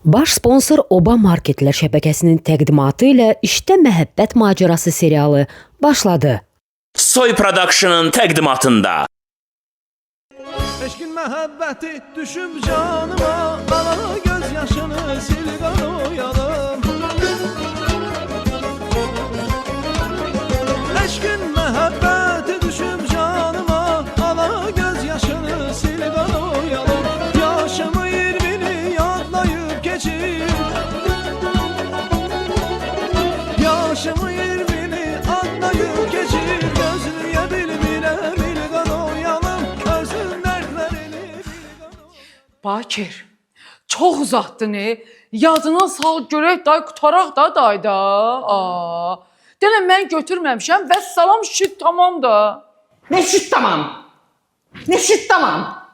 Baş sponsor Oba Marketlər şəbəkəsinin təqdimatı ilə İşdə Məhəbbət Macerası serialı başladı. Soy Production'ın təqdimatında. Eşkin məhəbbəti düşüb canıma, ala göz yaşını sil qanoyalım. Eşkin məhəbbəti düşüb canıma, ala göz yaşını sil qanoyalım. Yaşımı 20'ni yadlayıb keçir, yaşımı 20'ni adlayıb keçir. Gözlüyə bilmirəm il qanoyalım, özün dərdlərini bil qanoyalım. Bakir, çox uzatdın, yadına sal görək day qutaraq da dayda. Denə mən götürməmişəm və salam şüt tamam da. Ne şüt tamam? Ne şüt tamam?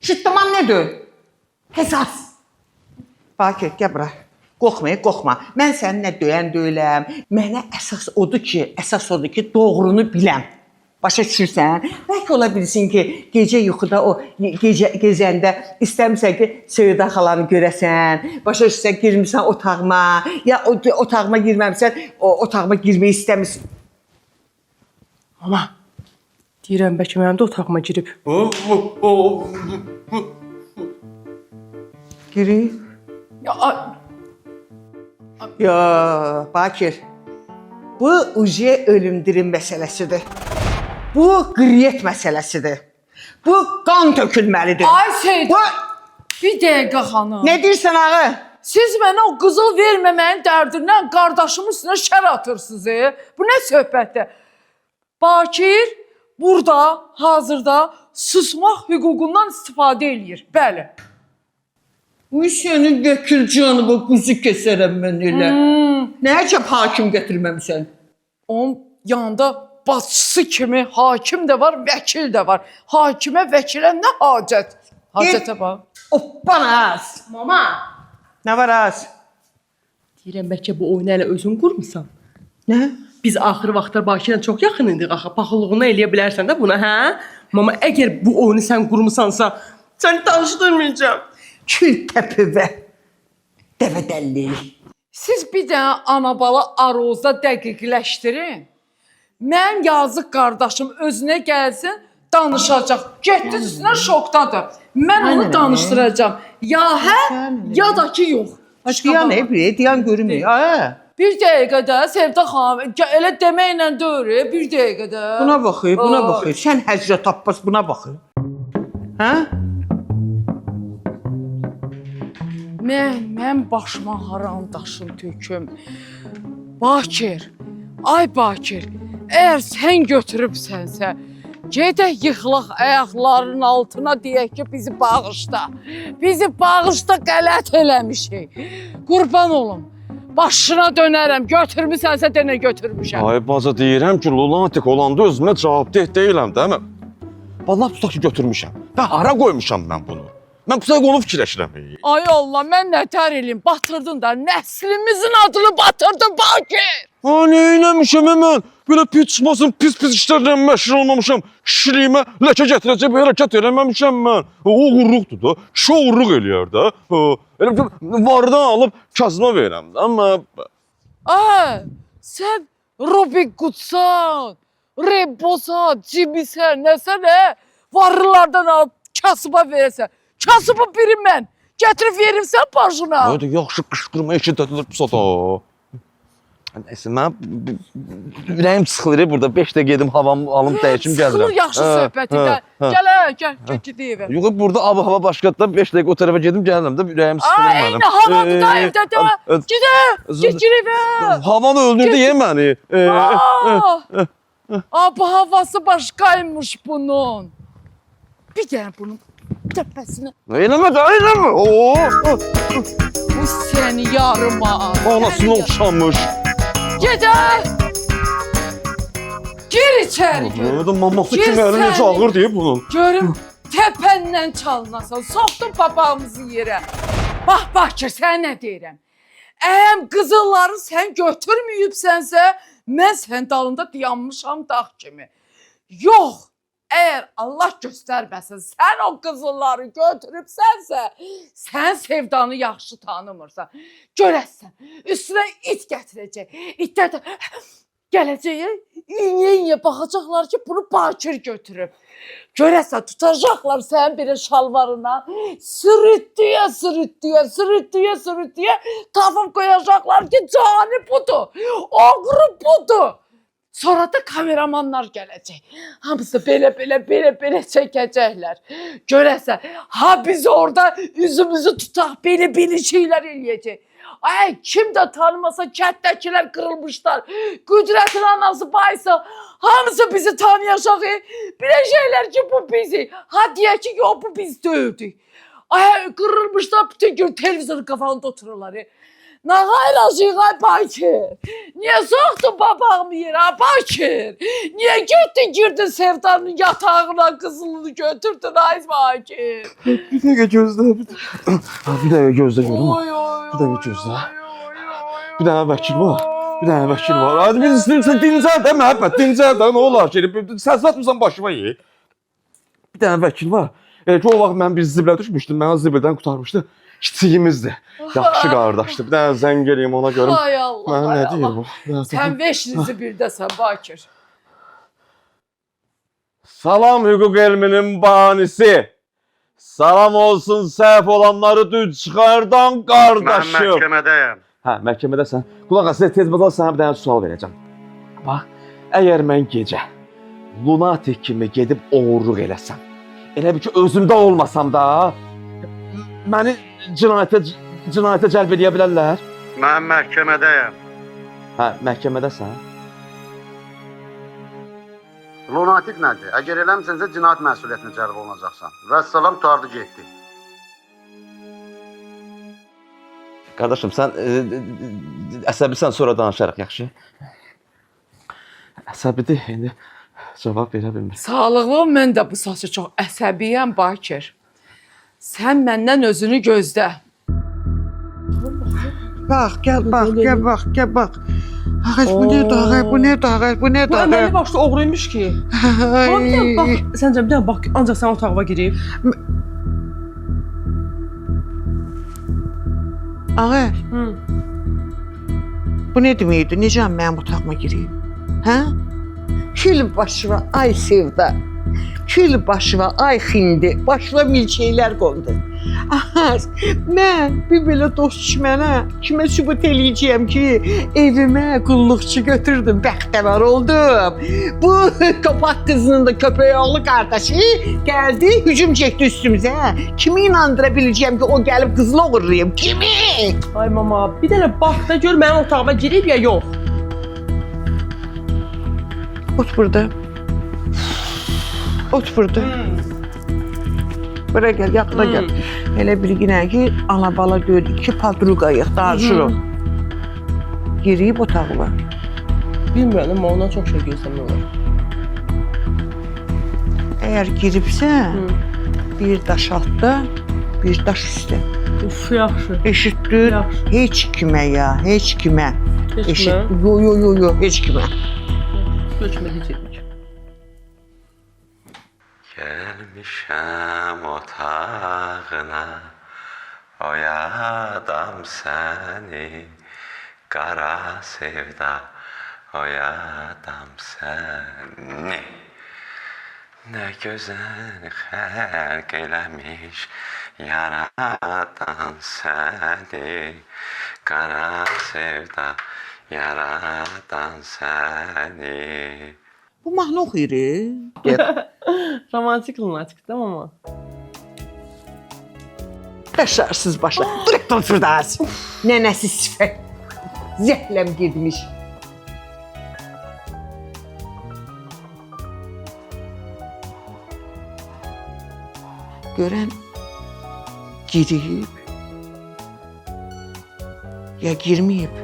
Şüt tamam nedir? Hesas. Bakir, gel bura. Qorxma. Mən səni nə döyən döyüləm. Mənə əsas odur ki, doğrunu biləm. Başa düşürsən? Bəlkə ola bilsin ki, gecə yuxuda gezəndə istəmirsən ki, Söyüda xalanı görəsən, başa düşürsən, girmirsən otağıma, ya otağıma girməmsən, otağıma girməyi istəmirsən. Mama, deyirəm bəlkə mənim də otağıma girib. Girib? Ya, Bakir, bu uje ölüm-dirim məsələsidir. Bu qriyyət məsələsidir. Bu qan tökülməlidir. Ay Seyid, Bu... bir dəqiqə xanım. Ne deyirsən ağı? Siz mənə o qızıl verməməyin dərdindən qardaşımın üstünə şər atırsınız. Bu nə söhbətdir? Bakir burada, hazırda susmaq hüququndan istifadə eləyir. Bəli. Bu səni götürəcəyini bu quzu kəsərəm mən elə. Nə əcəb hakim götürməmişsən? Onun yanında bacısı kimi hakim də var, vəkil də var. Hakimə, vəkilə nə hacət? Hacətə bax. Oppan az. Mama, Nə var az? deyirəm bəlkə bu oyunu hələ özün qurmusan. Nə? Biz axır vaxtlar Bakirlə çox yaxın idik axı. Paxıllığını eləyə bilərsən də buna, hə? Mama, əgər bu oyunu sən qurmusansa, səni danışdırmayacağam. Kül təpivə. Dəvədəlli. Siz bir dənə ana-bala arozda dəqiqləşdirin. Mən yazıq qardaşım özünə gəlsin, danışacaq. Getdi üstünə şokdadır. Mən onu danışdıracağam. Ya hə, ya da ki yox. Diyan evi, diyan görünmüyor. Bir dəqiqədə Sevda xanım, elə deməklə deyir, bir dəqiqədə. Buna baxır. Sən Həzrət Abbas buna baxır. Hə? Mən başıma haram daşın töküm. Bakir, ay Bakir, əgər sən götürübsənsə, gedək yıxılaq ayaqlarının altına deyək ki, bizi bağışla. Bizi bağışla, qələt eləmişik. Qurban olum, başına dönərəm, götürmüsənsə denə götürmüşəm. Ay baza deyirəm ki, lunatik olanda özümə cavabdeh deyiləm də. Vallahi tutaq ki, götürmüşəm. Və hara qoymuşam mən bunu? Mən bu onu fikirləşirəm. Ay Allah, mən nətər eləyim, batırdın da, nəslimizin adını batırdın Bakir. Nə eləmişəm mən? Belə pis çıxmasın, pis işlərlə məşğul olmamışam. Kişiliyimə ləkə gətirəcək bir hərəkət eləməmişəm mən. O uğurluqdur da, kişi uğurluq eləyər də. Elə vardan alıb kasıma verirəm də, amma... Ay, sən Rubik Qutsan, Rebosa, Cibisən, nəsə nə? Varlılardan alıb kasıma verəsən. Kasıbı biri mən. Gətirib verirsən başına. Hadi yaxşı qışqırma eşidədilir pis da. Nəysə, mən ürəyim sıxılır burada. 5 də gedim havamı alım dəyişim gəlirəm. Sıxılır yaxşı söhbətindən. Gəl, gediyə ver. Yox, burada hava başqadır da 5 dəqiqə o tərəfə gedim gəlirəm də ürəyim sıxılır Ay, mənim. nə havadır da evdə də. Get ver. Havanı öldürdü ye məni. Bu havası başqaymış bunun. Bir dənə bunun təpəsini. Eləmə. Bu səni yarıma. Anasını oxşamış. Gedək. Gir içəri. Orada maması kimi əli necə ağır deyib bunun. Görüm təpəndən çalınasan. Soxdun papağımızı yerə. Bax ki, sən nə deyirəm. Əyəm qızılları sən götürməyibsənsə, mən sən dalında dayanmışam dağ kimi. Yox, Eğer Allah gösterməsin, sən o qızılları götürübsənsə, sən Sevdanı yaxşı tanımırsan. Görəsən, üstünə it gətirəcək. İtlər də gələcək, iğnə baxacaqlar ki, bunu Bakir götürüb. Görəsən, tutacaqlar sənin bir şalvarına, sürütdüyə, tapıb qoyacaqlar ki, cani budur, oğru budur. Sonra da kameramanlar gələcək. Hamısı belə çəkəcəklər. Görəsən, ha biz orada üzümüzü tutaq, belə şeylər eləyəcək. Ay, kim də tanımasa kətdəkilər qırılmışlar. Qüdrətin anası baysa, hamısı bizi tanıyacaq. Belə şeylər ki, bu bizi. Ha deyək ki, yox, bu biz dövdük. Ay, qırılmışlar, bütün gün televizorun qafağında otururlar. Ne gayracıyıq ay Bakir? Niye soktun babamı yere Bakir? Niye girdin Sevdanın yatağına kızılını götürdün ay Bakir? Bir dakika gözle. Bir dakika gözle görüm. Bir dakika gözle. Bir tane vekil var. Bir tane vekil var. Hadi biz istiyorsan dincel de mühabbet. Dincel de ne olar ki? Sen satmışsan başıma ye. Bir tane vekil var. Ki o vaxt mən bir zibilə düşmüşdüm. Mən o zibildən qurtarmışdı. Kiçiyimizdi. Yaxşı qardaşdı. Bir dənə zəng eləyim ona görüm. Ay Allah, Mənə ay nə deyir Allah. bu? Sen beşinizi birdəsən Bakir. Salam hüquq elminin banisi. Salam olsun səhv olanları düz çıxardan qardaşım. Mən məhkəmədəyəm. Hə, məhkəmədəsən. Qulaq as, tez bazal sənə bir dənə sual verəcəm. Bax, əgər mən gecə lunatik kimi gedib oğurluq eləsəm, elə bir ki özümdə olmasam da, məni cinayətə cəlb edə bilərlər. Mən məhkəmədəyəm. Hə, məhkəmədəsən. Lunatik nədir? Əgər eləmisənsə cinayət məsuliyyətinə cəlb olunacaqsan. Vəssalam, tutardı getdi. Qardaşım, sən əsəbisən, sonra danışarıq, yaxşı? Əsəbidir, indi cavab verə bilmir. Sağlığım, mən də bu saçı çox əsəbiyəm Bakir. Sən məndən özünü gözlə. Bax, gəl bax. Ağac, bu ne ağac, bu ne ağac. Bu əməlli başlı oğruymuş ki. Ay. Bax, səncə bir dənə bax, ancaq sən otağıma girib. Ağac, bu ne deməkdir? Necə mənim otağıma gireyim? Hə? Kül başıma ay Sevda. Kül başıma ay Xindi. Başıma milçəklər qondu. Aha, mən bir belə dost düşmənə kimə sübut eləyəcəyəm ki, evimə qulluqçu götürdüm, bəxtəvər oldum. Bu kapak qızının da köpək oğlu qardaşı gəldi, hücum çəkdi üstümüzə. Kimi inandıra biləcəyəm ki, o gəlib qızını oğurlayım? Kimi? Ay mama, bir dənə bax da gör mənim otağıma girib ya yox. Ot burada. Ot burada. Bura gəl, yaxına gəl. Elə bir günə ki, ana-bala deyil, iki padruqayıq, danışırıq. Girib otağıma. Bilmirəm, amma ondan çox şey gözləmək olar. Əgər giribsən, bir daş altda, bir daş üstə. Uf, yaxşı. Eşitdin? Yaxşı. Heç kimə ya, heç kimə. Heç kimə? Yo, heç kimə. Göçmə deyəcək. Gelmişəm otağına, oyadam səni, qara sevda, oyadam səni. Nə gözəl xəlq eləmiş, yaradan səni, qara sevda, yaradan səni. Bu mahnı oxuyur. Romantik lunatik değil mi ama? Başarsız başa. Durub oturdas. Nənəsi sifət. Zəhləm getmiş. Görən girib ya girməyib.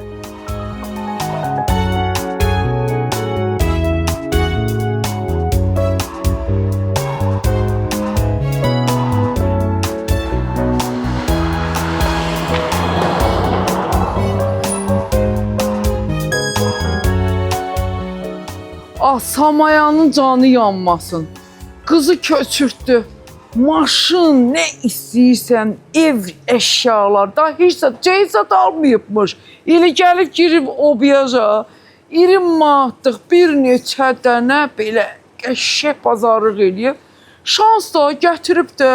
Ah, Samayanın canı yanmasın. Qızı köçürtdü. Maşın, nə istəyirsən, ev əşyalarda heç cəysət almayıbmış. Elə gəlib girib obiyaja. 20 manatlıq bir neçə dənə belə qəşəng bazarlıq eləyib. Şans da gətirib də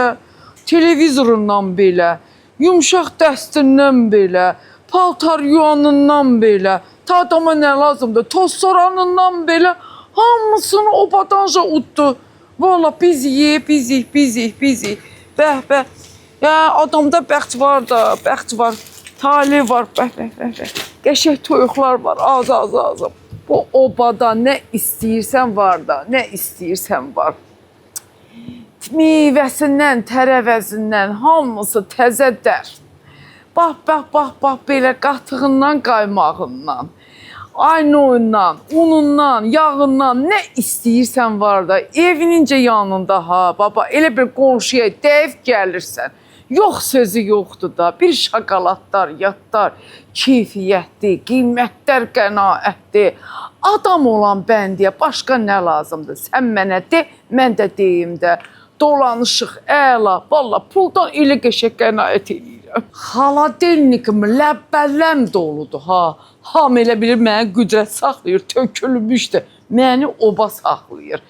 televizorundan belə, yumşaq dəstindən belə, paltar yuanından belə, ta adama nə lazımdır, toz soranından belə hamısını obadanca uddu. Valla bizik. Bəh. Ya adamda bəxt var da, bəxt var, tali var, bəh. Qəşəng toyuqlar var, az. Bu obada nə istəyirsən var da, nə istəyirsən var. Meyvəsindən, tərəvəzindən hamısı təzə dər. Bax, belə qatığından, qaymağından, aynoyundan, unundan, yağından nə istəyirsən var da, evinincə yanında ha, baba, elə bir qonşuya dəv gəlirsən. Yox sözü yoxdur da, bir şokoladlar, yatlar, keyfiyyətli, qiymətlər qənaətli. Adam olan bəndiyə başqa nə lazımdır? Sən mənə de, mən də deyim də. Dolanışıq, əla, valla puldan elə qəşəng qənaət edirəm. Xaladelnikim ləbbələm doludur ha. Ham elə bilir mənə qüdrət saxlayır, tökülmüşdür. Məni oba saxlayır.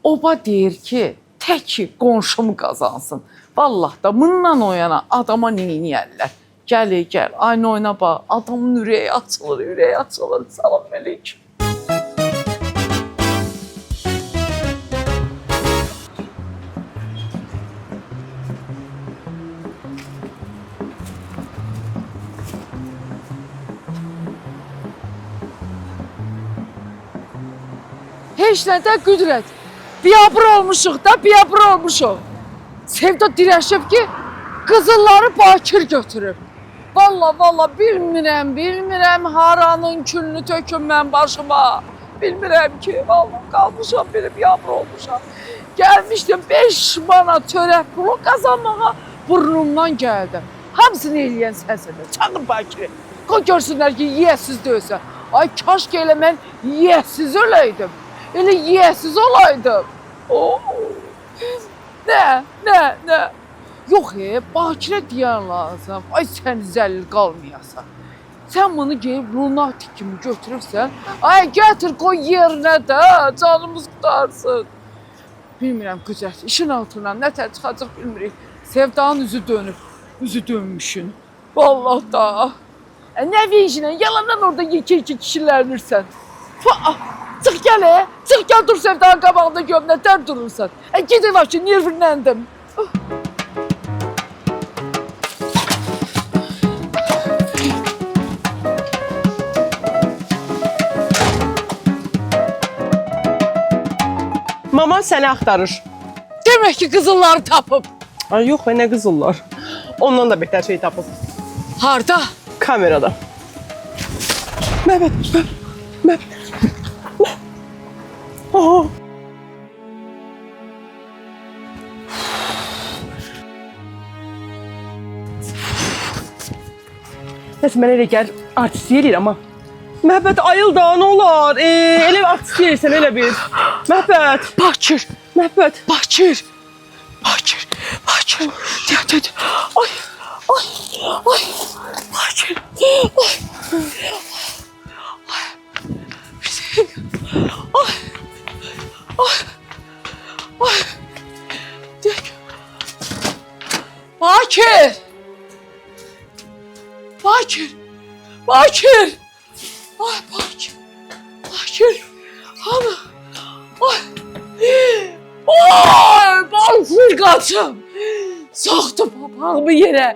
Oba deyir ki, təki qonşum qazansın. Vallah da bundan o yana adama neyniyərlər? Gəl, aynı oyna bax. Adamın ürəyi açılır. Salam əleykum. Heç nədə qüdrət. Biabır olmuşuq. Sevda dirəşib ki, qızılları Bakir götürüb. Valla bilmirəm haranın külünü töküm mən başıma. Bilmirəm ki, valla qalmışam, belə biabır olmuşam. Gəlmişdim 5 manat çörək pulu qazanmağa, burnumdan gəldim. Hamısını eləyən sənsən də, çağır Bakir'i. Qoy görsünlər ki, yiyəsiz döysən. Ay, kaş ki elə mən yiyəsiz öləydim. Elə yiyəsiz olaydım. Nə? Yox, Bakirə deyən lazım. Ay, sən zəlil qalmayasan. Sən bunu geyib lunatik kimi götürürsən. Ay, gətir, qoy yerinə də, canımız qutarsın. Bilmirəm, qücət, işin altından nətər çıxacaq bilmirik. Sevdanın üzü dönmüşün. Vallahi da. Nə vincinə, yalandan orada iki kişilərnirsən. Çıx gəl, dur Sevdanın qabağında gömnətər durursan. Gidin var ki, nervinləndim. Mama səni axtarır. Demək ki, qızılları tapıb. Ay yox, nə qızıllar. Ondan da betər şey tapıb. Harda? Kamerada. Məhbət. Aha. Nəsə mən elə gəl artist eləyir amma. Məhbət ayıl da, nə olar? Elə artist eləyirsən, elə bil. Məhbət. Bakir. Məhbət. Bakir. Deyəm. Ay. Bakir. Bakir. Hanı? Bakir qaçım. Soxdu papağımı yerə.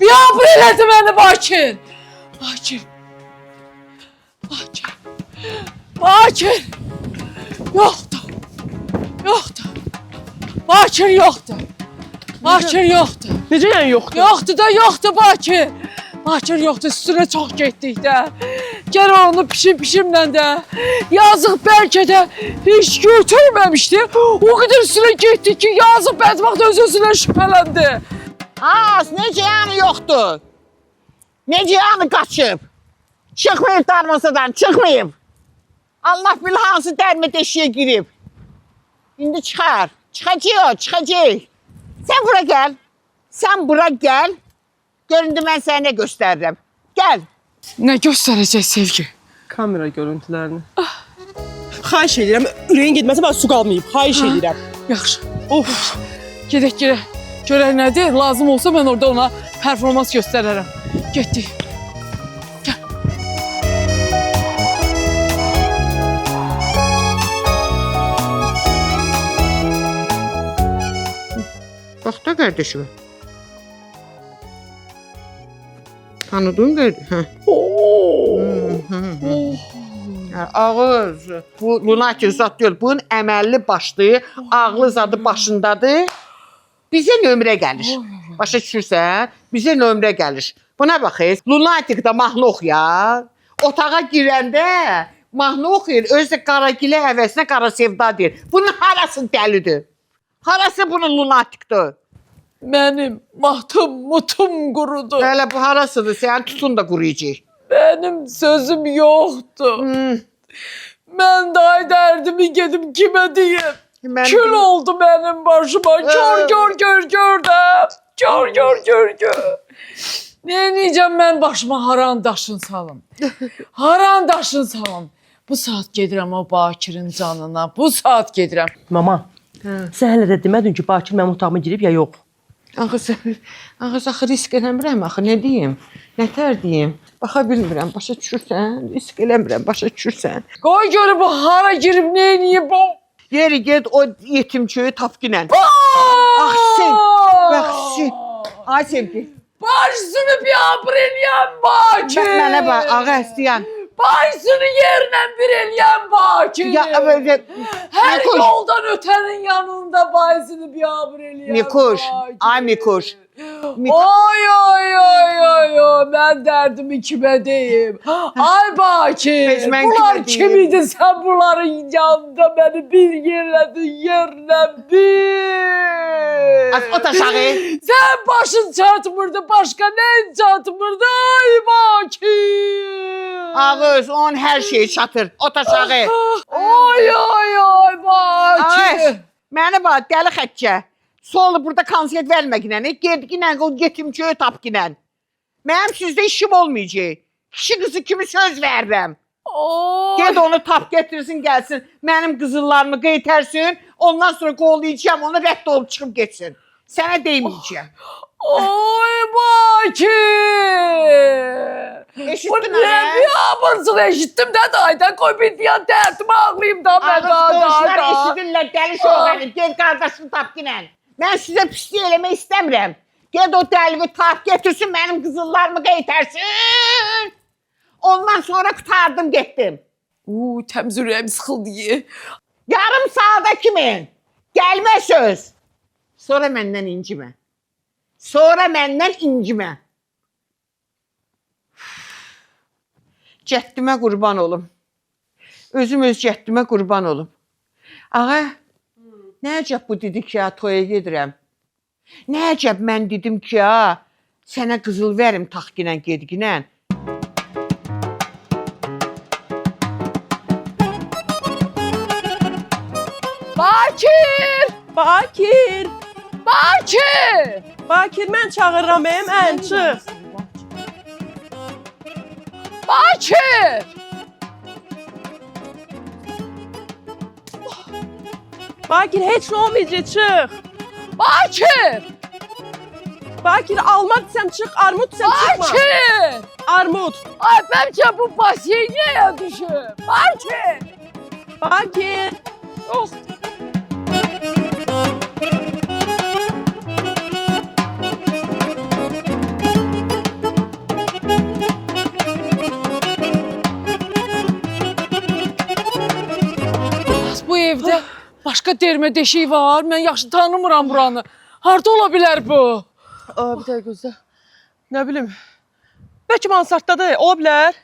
Biabır elədi məni Bakir. Yoxdur. Bakir yoxdur. Necə yəni yoxdur? Yoxdur Bakir. Bakir yoxdur, üstünə çox getdik də. Gəl onu pişimlə də. Yazıq bəlkə də heç götürməmişdi. O qədər üstünə getdik ki, yazıq bədbaxt öz-özünə şübhələndi. Necə yəni yoxdur? Necə yəni qaçıb? Çıxmayıb darvazadan, çıxmayıb. Allah bilir hansı dərmə deşiyə girib. İndi çıxar. Çıxacaq, çıxacaq. Sən bura gəl. Sən bura gəl. Göründü mən sənə nə göstərirəm. Gəl. Nə göstərəcək sevgi? Kamera görüntülərini. Xahiş edirəm, ürəyin getməsə mən su qalmayıb. Xahiş edirəm. Yaxşı. Of. Gedək. Görək nədir? Lazım olsa mən orada ona performans göstərərəm. Getdik. Bax da qardaşım. Tanıdın qardaş? Hə. Ağız. Bu lunatik zat deyil. Bunun əməlli başlı, ağlı zadı başındadır. Bizə nömrə gəlir. Başa düşürsən? Bizə nömrə gəlir. Buna baxız. Lunatik da mahnı oxuyar. Otağa girəndə mahnı oxuyur. Özü də qaragilə əvəzinə qara sevda deyir. Bunun harası dəlidir? Harası bunun lunatikdir? Mənim mutum qurudu. Hələ bu harasıdır? Sənin tutun da quruyacaq. Mənim sözüm yoxdur. Mən day dərdimi gedim kimə deyim? Kül oldu mənim başıma. Gör də. Gör. Neyəcəm mən başıma haran daşın salım. Bu saat gedirəm o Bakirin canına. Bu saat gedirəm. Mama, sən hələ də demədin ki, Bakir mənim otağıma girib ya yox. Axı risk eləmirəm axı, nə deyim? Nətər deyim? Baxa bilmirəm, başa düşürsən? Risk eləmirəm, başa düşürsən? Qoy görüm bu hara girib neyniyib bu? Yeri get o yetimçöyü tapqinən. Axsin, baxsin. Ay sevgi. Başını bir abr eləyən Bakir. Mənə bax, ağa istəyən. Başını yerlə bir eləyən Bakir. Ya, böyle... Hər yoldan ötənin yanında başını bir abr eləyən Mikuş, Bakir. ay Mikuş. Oy, mən dərdimi kimə deyim? Ay Bakir, Mən bunlar kimə kim deyim? idi? Sən bunların yanında bəni bir yerlədin, yerlə bir. Az ot aşağı. Sən başın çatmırdı, başqa nə çatmırdı? Ay Bakir. Ağız, onun hər şeyi çatır. Ot aşağı. Oy, Bakir. Ay, mənə bax, dəli xəccə. Sonra burada konsert verməklə, gedginlə, o yetimçöyü tapqinən. Mənim sizdə işim olmayacaq. Kişi qızı kimi söz verirəm. Ged onu tap getirsin, gəlsin. Mənim qızıllarımı qeytərsin. Ondan sonra qollayacağım, onu rədd olub çıxıb getsin. Sənə deyməyəcəm. Oy Bakir. Eşitdin Bu nə biabırsın, eşitdim də daydan qoy bir diyan dərdimi ağlayayım da mən Qonşular eşidirlər, dəli şoğlanı. Ged qardaşını tapqinən. Mən sizə pislik eləmək istəmirəm. Ged o dəlini tap getirsin, mənim qızıllarımı qeytərsin. Ondan sonra qutardım, getdim. Təmiz ürəyim sıxıldı. Yarım saata kimi. Gəlmə söz. Sonra məndən incimə. Cəddimə qurban olum. Özüm öz cəddimə qurban olum. Ağa, nə əcəb bu dedi ki, toya gedirəm. Nə əcəb mən dedim ki, sənə qızıl verim taxginən, gedginən. Bakir! Bakir, mən çağırıram, ən çıx. Bakir! Bakir, heç nə olmayacaq, çıx. Bakir, alma desəm çıx, armud desəm çıxma. Bakir! Armud. Ay bəlkə bu baseynəyə düşüb. Bakir. Yox. Bu evdə başqa dermə deşik var. Mən yaxşı tanımıram buranı. Harda ola bilər bu? Bir dəqiqə gözlə. Nə bilim. Bəlkə mansarddadır, ola bilər.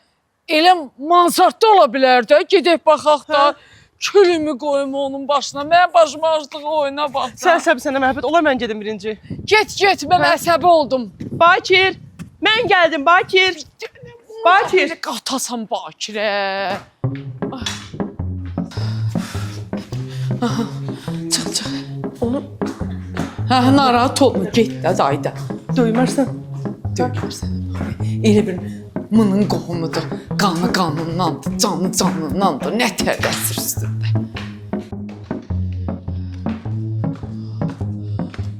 Elə mansardda ola bilər də. Gedək baxaq da. Külümü qoyum onun başına. Mənim başıma açdığı oyuna bax da. Sən səbi sənə məhəbbət, ola mən gedim birinci. Get, mən əsəbi oldum. Bakir, mən gəldim, Bakir. Bakir. Qatasan Bakirə. Çıx. Onu Hə, narahat olma, get də dayda. döymərsən. Döyərsən. Elə bir mının qohumudur. Qanı qanındandır, canı canındandır. Nə tərəssir üstündə.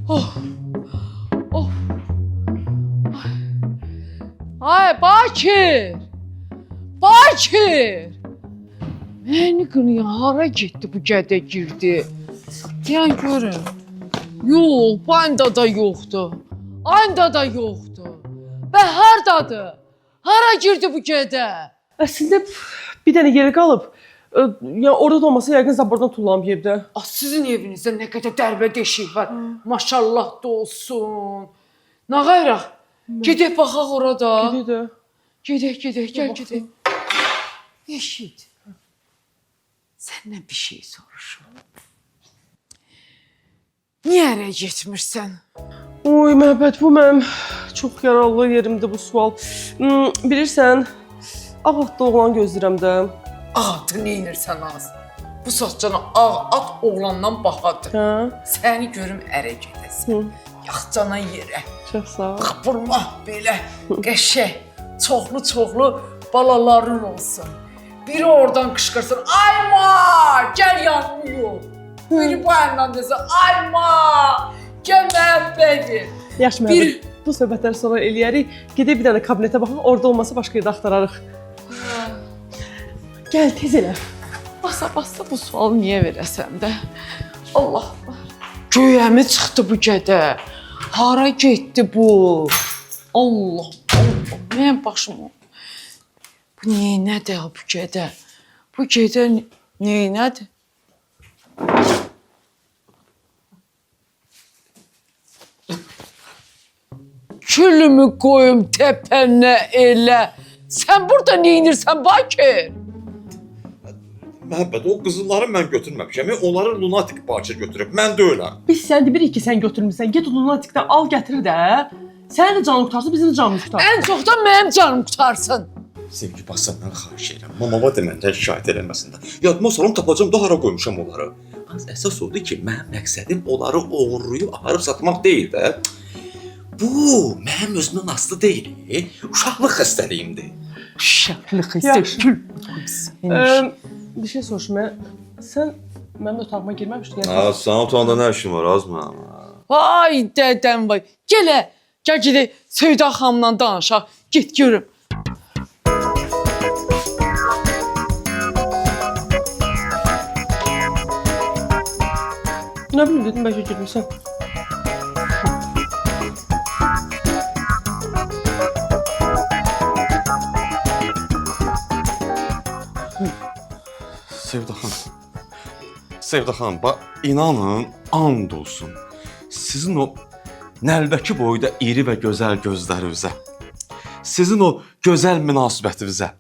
Oh. Oh. Ay Bakir. Bakir. Məni qınıya hara getdi bu gədə girdi? Deyən görün. Yox, banda da yoxdur. Anda da yoxdur. Və hardadır? Hara girdi bu gədə? Əslində bir dənə yeri qalıb. Yəni orada da olmasa yəqin zabordan tullanıb yerdə. Sizin evinizdə nə qədər dərbə deşik var. Maşallah da olsun. Nə qayraq? Gedək baxaq orada. Gedək də. Gedək, gəl gedək. Eşit. Səndən bir şey soruşum. Niyə ərə getmirsən? Oy məhəbbət, bu mənim çox yaralı yerimdir bu sual. Bilirsən, ağ atlı oğlan gözləyirəm də. Atı neynirsən az? Bu saçcana ağ at oğlandan bahadır. Hə? Səni görüm ərə gedəsən. Yaxcana yerə. Çox sağ ol. Qapırma belə qəşəng, çoxlu balaların olsun. Biri oradan qışqırsın, ayma, gəl yanmıyor. Biri bu əndən desə, ayma, gəl məhəbbət ver. Yaxşı məhəbbət, bu söhbətləri sonra eləyərik. Gedək bir dənə kabinetə baxaq, orada olmasa başqa yerdə axtararıq. Gəl, tez elə. Basa bu sualı niyə verəsən də? Allah var. Göyəmi çıxdı bu gədə. Hara getdi bu? Allah. Mənim başım. Bu neynədir bu gədə? Bu gədə neynədir? Külümü qoyum təpənə elə. Sən burada neynirsən Bakir? Məhəbbət, o qızılları mən götürməmişəm. Onları lunatik Bakir götürüb. Mən deyiləm. Biz sən deyirik ki, sən götürmüsən. Get lunatikdən al gətir də. Sənin də canın qurtarsın, bizim də canımız qurtarsın. Ən çox da mənim canım qurtarsın. Sevgi, bax səndən xahiş edirəm. Mamama deməndə şikayət eləməsin də. Yadıma salım tapacam da hara qoymuşam onları. Əsas odur ki, mənim məqsədim onları oğurlayıb aparıb satmaq deyil də. Bu mənim özümdən asılı deyil. Uşaqlıq xəstəliyimdir. Uşaqlıq Yaxşı. hissə. Bir şey soruşum mən. Sən mənim otağıma girməmişdin. Sən otağında nə işin var, Azma? Ay dədəm vay. Gələ, gəl gedək Söyda xanımla danışaq. Get görüm. Nə bilim dedim, bəlkə girmirsən. Sevda xanım, bax, inanın, and olsun. Sizin o nəlbəki boyda iri və gözəl gözlərinizə, sizin o gözəl münasibətinizə,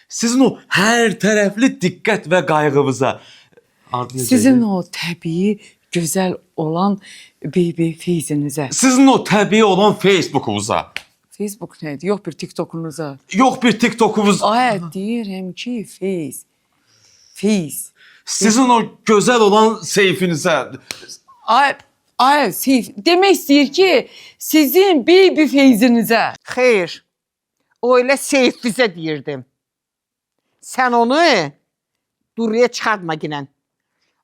sizin o hər tərəfli diqqət və qayğınıza, Sizin o təbii, gözəl olan beybi feyzinizə. sizin o təbii olan Facebookunuza, Facebook nədir? Yox bir TikTokunuza. yox bir TikTokunuz, Ay, deyirəm ki, Feyz. sizin o gözəl olan seyfinizə, Ay, Seyf. Demək istəyir ki, sizin beybi feyzinizə. Xeyr. O elə seyfizə deyirdim. Sən onu duruya çıxartma ginən.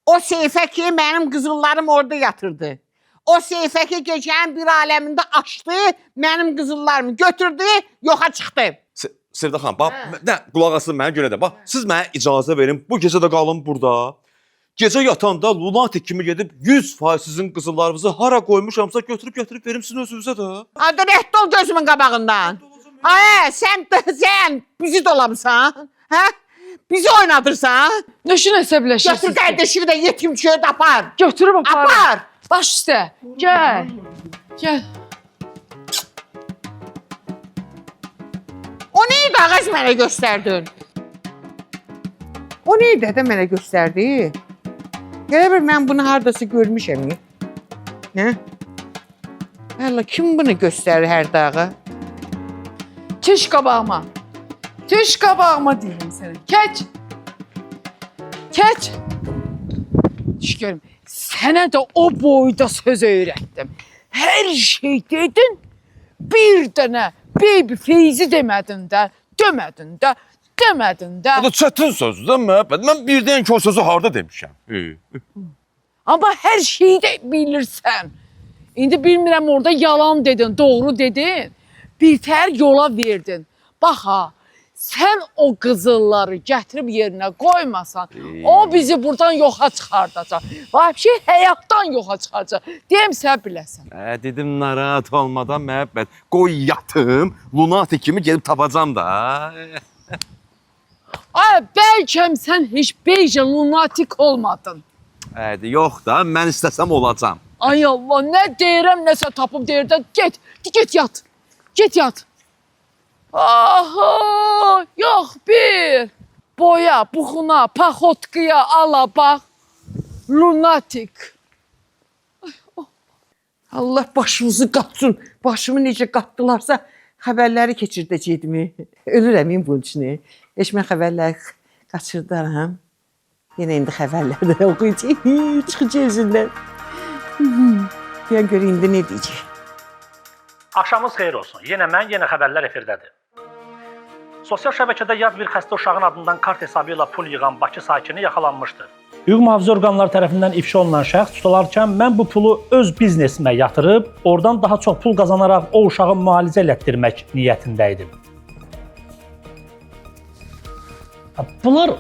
O seyfə ki, mənim qızıllarım orada yatırdı. O seyfə ki, gecənin bir aləmində açdı, mənim qızıllarımı götürdü, yoxa çıxdı. Sevda xanım, bax, qulaq asın mənə görə də, bax, siz mənə icazə verin, bu gecə də qalın burada. Gecə yatanda lunatik kimi gedib 100% sizin qızıllarınızı hara qoymuşamsa götürüb verim sizin özünüzə də. Adı rədd ol gözümün qabağından. Ay, sən bizi dolamısan, hə? Bizi oynadırsan. Nəşin əsəbləşirsiniz? Götür qardaşını da yetimçiyə də apar. Götürüb aparım. Apar. Baş üstə. Gəl. O neydi ağac mənə göstərdin? O neydi də mənə göstərdi? Gələ bir mən bunu hardasa görmüşəm. Nə? Allah, kim bunu göstərir hər dağa? Keç qabağıma. Keç qabağıma deyirəm sənə. Keç. Düş görüm. Sənə də o boyda söz öyrətdim. Hər şey dedin, bir dənə baby feyzi demədin də, demədin də. Bu da çətin sözdür da məhəbbət. Mən birdən ki o sözü harda demişəm. Amma hər şeyi də bilirsən. İndi bilmirəm orada yalan dedin, doğru dedin. Birtəhər yola verdin. Bax ha, sən o qızılları gətirib yerinə qoymasan, o bizi buradan yoxa çıxardacaq. Vəbşi həyatdan yoxa çıxacaq. Deyəm sən biləsən. Dedim narahat olmadan məhəbbət. Qoy yatım, lunatik kimi gedib tapacam da. Ay, bəlkə sən heç beycə lunatik olmadın. Yox da, mən istəsəm olacam. Ay Allah, nə deyirəm, nəsə tapıb deyirəm. Get yat. Get yat. Aha, yox bir. Boya, buxuna, paxotkaya ala bax. Lunatik. Allah başımızı qatsın. Başımı necə qatdılarsa xəbərləri keçirdəcəkdimi? Ölürəm bunun üçün. Heç mən xəbərləri qaçırdaram. Yenə indi xəbərləri də oxuyacaq. Çıxacaq özündən. Deyən görə indi nə deyəcək? Axşamınız xeyir olsun. Yenə mən, yenə xəbərlər efirdədir. Sosial şəbəkədə yad bir xəstə uşağın adından kart hesabı ilə pul yığan Bakı sakini yaxalanmışdır. Hüquq mühafizə orqanları tərəfindən ifşa olunan şəxs tutularkən mən bu pulu öz biznesimə yatırıb, oradan daha çox pul qazanaraq o uşağı müalicə elətdirmək niyyətində idim. Bunlar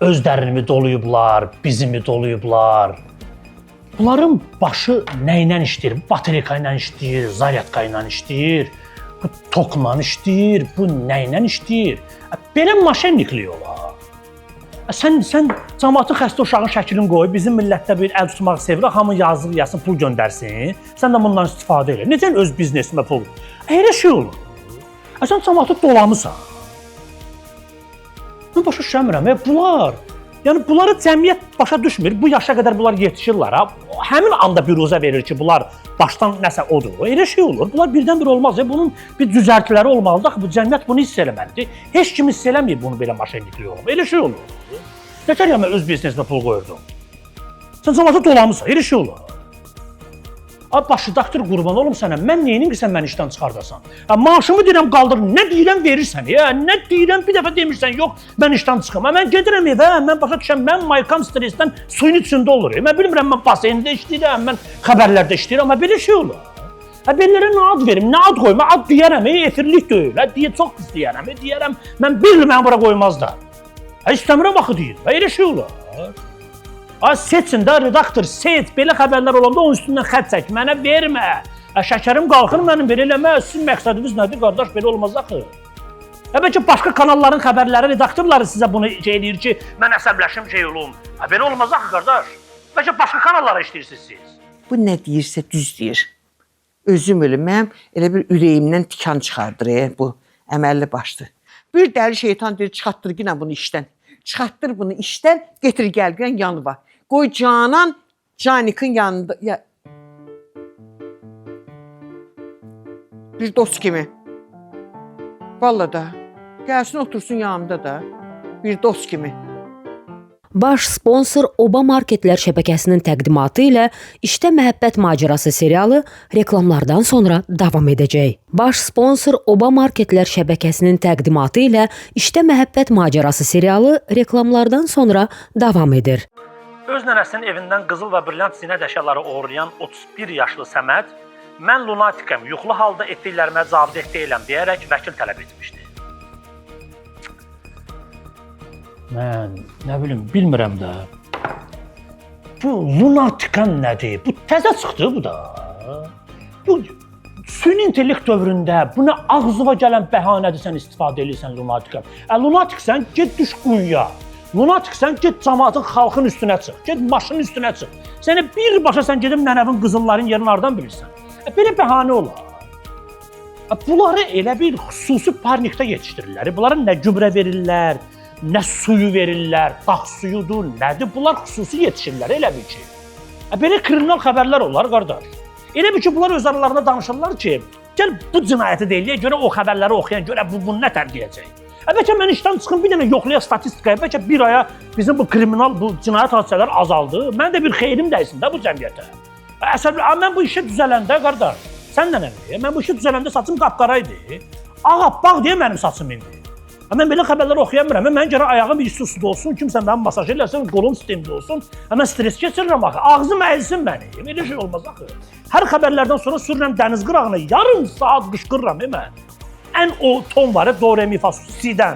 özlərini doluyublar, bizimi doluyublar. Bunların başı nə ilə işləyir? Baterika ilə işləyir, zaryadka ilə işləyir, bu tokla işləyir, bu nə ilə işləyir? Belə maşenniklik olar. Sən cəmaatın xəstə uşağın şəklini qoy, bizim millətdə bir əl tutmaq sevir, hamı yazıq yazsın, pul göndərsin. Sən də bundan istifadə elə. Necə öz biznesimə pul? Elə şey olur. Sən cəmaatı dolamısan. Mən başa düşəmirəm. Bunları cəmiyyət başa düşmür. Bu yaşa qədər bunlar yetişirlər. Həmin anda büruzə verir ki, bunlar başdan nəsə odur. Elə şey olur. Bunlar birdən-bir olmaz. Bunun bir düzəltləri olmalıdır. Bu cəmiyyət bunu hiss eləməlidir. Heç kim hiss eləmir bunu belə maşenliklik olub. Elə şey olur. Nətər mən öz biznesimə pul qoyurdum? Sən cəmaatı dolamısan. Elə şey olur. Başı doktor qurban olum sənə. Mən neyinin ki sən məni işdən çıxardasan? Maaşımı deyirəm qaldır. Nə deyirəm verirsən? Nə deyirəm bir dəfə demirsən yox mən işdən çıxım. Mən gedirəm evə, mən başa düşəm, mən maykam stressdən suyun içində olur. Mən bilmirəm, mən baseyndə işləyirəm, mən xəbərlərdə işləyirəm. Amma belə şey olur. Bellərə nə ad verim, nə ad qoyum? Ad deyərəm, efirlik deyil. Çox pis deyərəm, deyərəm. Mən bilmirəm, məni bura qoymazlar. İstəmirəm axı deyir. Elə şey olur. Seçin də redaktor, seç. Belə xəbərlər olanda onun üstündən xət çək. Mənə vermə. Şəkərim qalxır mənim belə eləmə. Sizin məqsədiniz nədir, qardaş? Belə olmaz axı. Bəlkə başqa kanalların xəbərləri, redaktorları sizə bunu eləyir ki, mən əsəbləşim şey olum. Belə olmaz axı, qardaş. Bəlkə başqa kanallara işləyirsiniz siz. Bu nə deyirsə düz deyir. Özüm ölüm, elə bir ürəyimdən tikan çıxardır bu əməlli başdır. Bir dəli şeytan deyir, çıxartdır yine bunu işdən. Çıxartdır bunu işdən, getir gəlgən yanıva. Qoy Canan, Canik'in yanında. Bir dost kimi. Vallahi da. Gəlsin otursun yanımda da. Bir dost kimi. Baş sponsor Oba Marketlər şəbəkəsinin təqdimatı ilə İşdə Məhəbbət Macerası serialı reklamlardan sonra davam edəcək. Baş sponsor Oba Marketlər şəbəkəsinin təqdimatı ilə İşdə Məhəbbət Macerası serialı reklamlardan sonra davam edir. Öz nənəsinin evindən qızıl və brilliant zinət əşyaları oğurlayan 31 yaşlı Səməd, mən lunatikəm, yuxulu halda etdiklərimə cavabdeh deyiləm deyərək vəkil tələb etmişdi. Mən, nə bilim, bilmirəm də. Bu lunatikan nədir? Bu təzə çıxdı bu da. Bu süni intellekt dövründə buna ağzıva gələn bəhanədir sən istifadə edirsən lunatikan. Lunatiksən, get düş quyuya. Lunatiksən, get cəmaatın, xalqın üstünə çıx. Get maşının üstünə çıx. Səni birbaşa sən gedib nənəvin qızılların yerini hardan bilirsən? Belə bəhanə olar. Bunları elə bir xüsusi parnikdə yetişdirirlər. Bunlara nə gübrə verirlər, nə suyu verirlər, dağ suyudur, nədir? Bunlar xüsusi yetişirlər, elə bil ki. Belə kriminal xəbərlər olar, qardaş. Elə bil ki, bunlar öz aralarında danışırlar ki, gəl bu cinayəti deyilək, görə o xəbərləri oxuyan, görə bu bunu nə tərqiyəcək? Bəlkə mən işdən çıxım bir dənə yoxlaya statistikaya, bəlkə bir aya bizim bu kriminal, bu cinayət hadisələri azaldı. Mən də bir xeyrim dəysin də bu cəmiyyətə. Mən bu işə düzələndə, qardaş, sən nə nədir? Mən bu işə düzələndə saçım qapqara idi. Ağappaq deyə mənim saçım indi. Mən belə xəbərləri oxuya bilmirəm. Mən gərək ayağım bir suda olsun, kimsə mənim masaj eləsin, qolum sistemdə olsun. Mən stres keçirirəm axı. Ağzım əyilsin mənim. Elə şey olmaz axı. Hər xəbərlərdən sonra sürürəm dəniz qırağına, yarım saat qışqırıram mən. Ən o ton var, do, re, mi, fa, si-dən.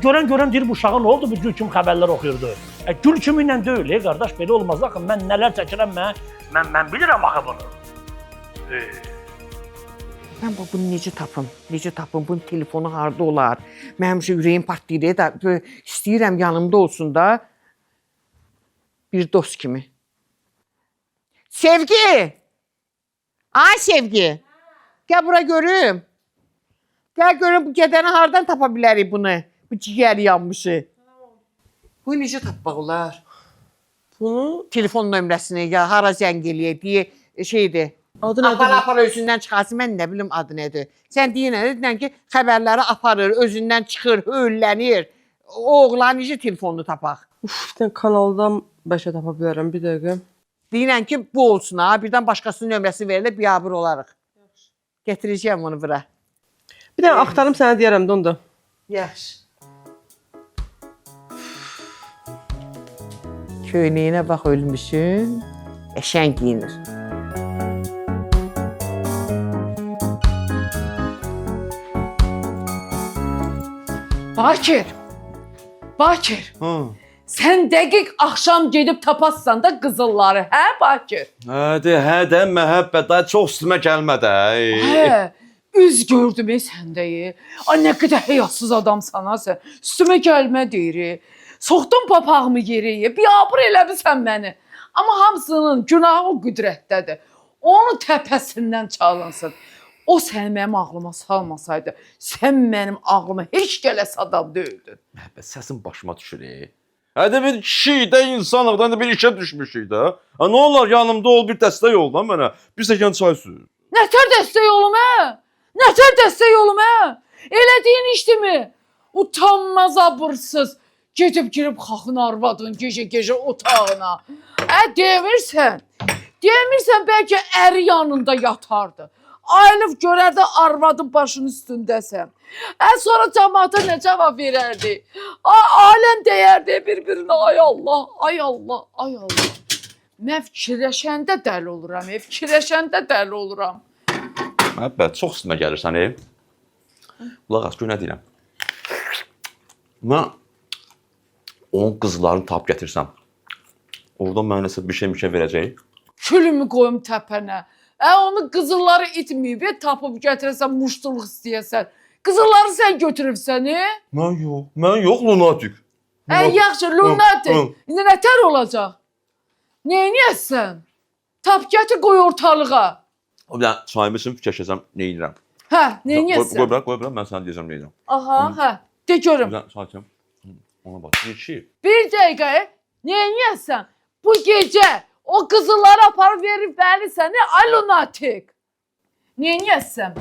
Görən deyir bu uşağa nə oldu, bu gül kimi xəbərlər oxuyurdu. Gül kimi ilə deyil, qardaş, belə olmaz axı. Mən nələr çəkirəm, mən bilirəm axı bunu. Mən bunu necə tapım? Bunun telefonu harda olar? Mənim ürəyim partlayır da, istəyirəm yanımda olsun da. Bir dost kimi. Sevgi! Ay Sevgi! Gəl bura görüm. Gəl görüm bu gedəni hardan tapa bilərik bunu? Bu ciyər yanmışı. Bu necə tapmaq olar? Bunu Telefon nömrəsini ya hara zəng eləyək deyə şeydir. adı nədir? Apar özündən çıxarsın, mən nə bilim adı nədir. Sən deyirsən ki, xəbərləri aparır, özündən çıxır, höllənir. O oğlan necə telefonunu tapaq? Uf, bir dənə kanaldan bəlkə tapa bilərəm, bir dəqiqə. Deyirəm ki, bu olsun ha, birdən başqasının nömrəsi verilir, biabır olarıq. Getirəcəyim onu bura. Bir dənə axtarım sənə deyərəm də onda. Yaxşı. Köynəyinə bax ölmüşün, qəşəng giyinir. Bakir, sən dəqiq axşam gedib tapassan da qızılları, hə Bakir? Hə də məhəbbət, daha çox üstümə gəlmə də. Hə, üz gördüm səndəyi. Ay nə qədər həyasız adamsan ha sən. Üstümə gəlmə deyir. Soxdun papağımı yerə, biabır eləmisən məni. Amma hamısının günahı o qüdrətdədir. Onun təpəsindən çalınsın. O səni mənim ağlıma salmasaydı, sən mənim ağlıma heç gələs adam deyildin. Məhəbbət, səsin başıma düşür. Hədə bir kişi də insanlıqdan da bir işə düşmüşük də. Nə olar yanımda ol, bir dəstək ol da mənə. Bir stəkan çay sür. Nətər dəstək olum hə? Nətər dəstək olum hə? Elədiyin işdimi? Utanmaz abırsız. Gedib girib xaxın arvadın gecə otağına. Demirsən bəlkə əri yanında yatardı. Ayılıb görərdə arvadın başının üstündəsən. Sonra cəmaata nə cavab verərdi? Aləm deyərdi bir-birinə, ay Allah, ay Allah, ay Allah. Mən fikirləşəndə dəli oluram. Məhəbbət, çox üstümə gəlirsən. Qulaq as, gör nə deyirəm. Mən onun qızlarını tap gətirsəm, oradan mənə nəsə bir şey verəcək. Külümü qoyum təpənə. Onu qızılları itməyib, tapıb gətirəsən, muştuluq istəyəsən. Qızılları sən götürübsən, Mən yox, lunatik. Yaxşı, lunatik. İndi nətər olacaq? Neyniyəsən? Tap gətir, qoy ortalığa. Bir dənə çayımı üçün fikirləşəcəm, nə edirəm. Hə, neyniyəsən? Qoy bırak, mən sənə deyəcəm nə edirəm. Aha, hə, de görüm. Bir dənə çay içəm. Ona bax, ki. Bir dəqiqə, neyniyəsən? Bu gecə o qızılları aparıb verib bəli səni, ay lunatik. Neyniyəsən?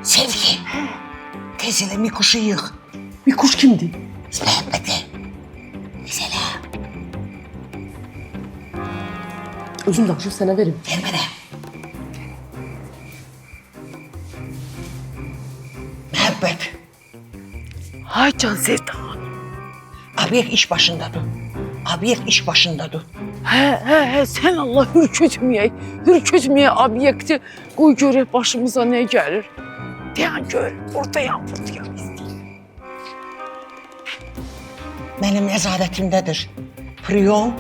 Sevgi. Tez elə Mikuşu yığ. Mikuş kimdir? Məhəbbəti. Mesela. Özüm danışıb sənə verim. Ver mənə. Məhəbbət. Ay can sevdam. Obyekt iş başındadır. Sən Allah hürkütməyək obyekti. Qoy görək başımıza nə gəlir. Deyən gör, buradayam. Mənim nəzarətimdədir. Priyon.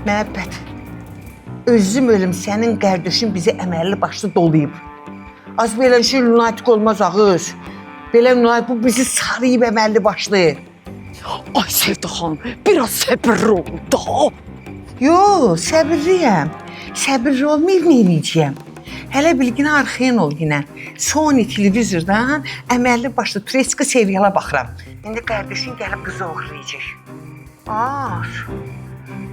Məhəbbət, özüm ölüm sənin qardaşın bizi əməlli başlı dolayıb. Az belə şey lunatik olmaz ağız. Belə lunatik bu bizi sarıyıb əməlli başlı. Ay Sevda xanım, biraz səbirli ol da. Yox, səbirliyəm. Səbirli olmayıb neyniyəcəyəm? Hələ bilginə arxayan ol yenə. Sony televizordan əməlli başlı tureska seriala baxıram. İndi qardaşın gəlib qızı oğurlayacaq.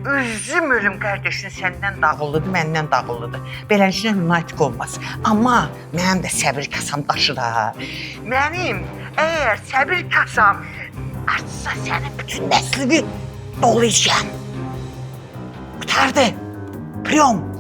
Özüm ölüm qardaşın səndən dağıllıdır, məndən dağıllıdır. Beləncə lunatik olmaz. Amma mənim də səbir kasam daşır ha. Mənim əgər səbir kasam artsa sənin bütün nəslini dolayacağım. Qurtardı. Priyon.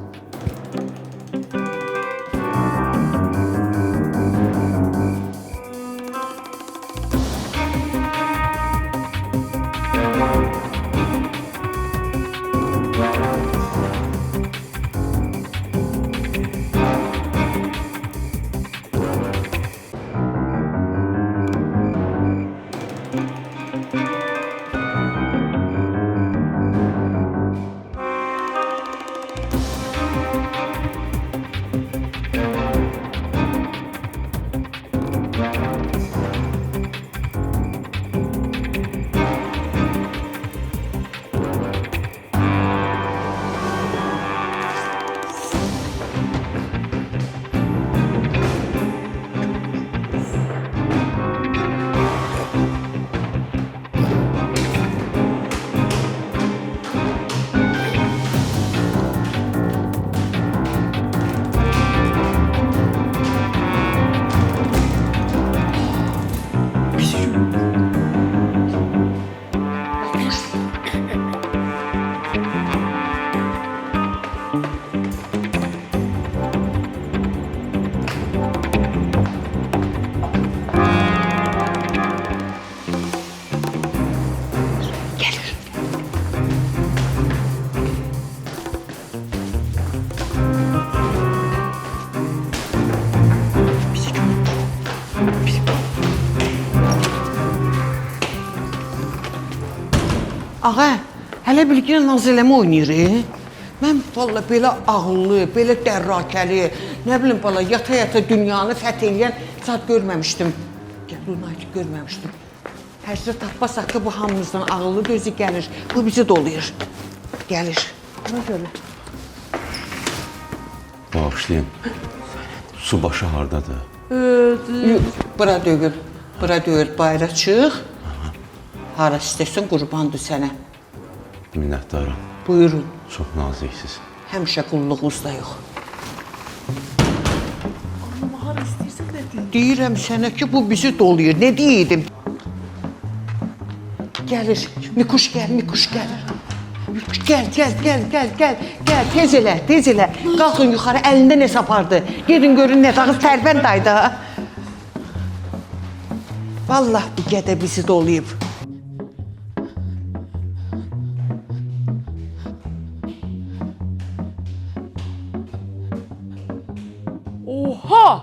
Ağa, hələ bilginə naz eləmə oynayır. Mən valla belə ağıllı, belə dərrakəli, nə bilim bala, yata-yata dünyanı fəth edən zat görməmişdim. Lunatik görməmişdim. Hərsə tapmasaq ki, bu hamımızdan ağıllı gözü gəlir. Bu bizi dolayır. Gəlir. Buna görə. Bağışlayın. Su başı hardadır? Bura deyil. Bura deyil. Bayra çıx. Hara istəsən qurbandır sənə. Minnətdarım. Buyurun. Çox naziksiz. Həmişə qulluğunuzda yox. Deyirəm sənə ki, bu bizi dolayır. Ne deyirdim? Gəlir. Mikuş gəl, Mikuş gəlir. Gəl. Tez elə. Qalxın yuxarı, əlində nə sapardı. Gedin görün nə dağız tərbəndaydı. Vallahi bu gədə bizi dolayıb. Oha!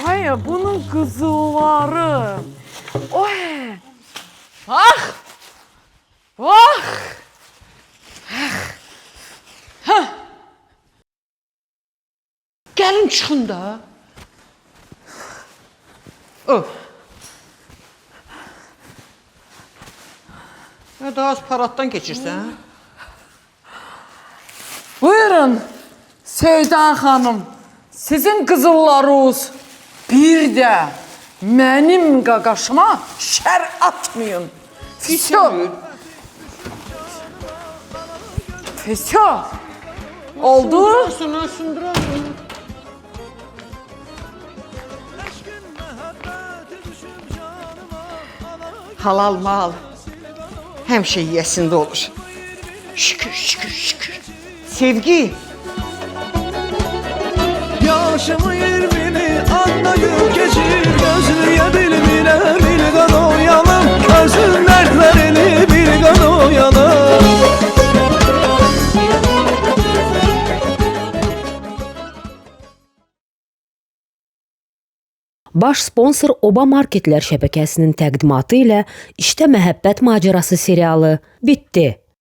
Ay bunun qızılları. Oy! Bax! Gəlin çıxın da. Ya daha az paraddan keçirsən? Buyurun Sevda xanım. Sizin qızıllarınız bir də Mənim qaqaşıma şər atmayın. Fisyo. Fisyo. Oldu. Halal mal həmişə yiyəsində olur. Şükür, şükür, şükür. Sevgi. Yaşımı 20'ni anlayıp geçir gözlüye bilmine bir kan oyanım Görsün dertlerini bir kan oyanım Baş sponsor Oba Marketlər şəbəkəsinin təqdimatı ilə İşdə Məhəbbət Macərası serialı bitdi.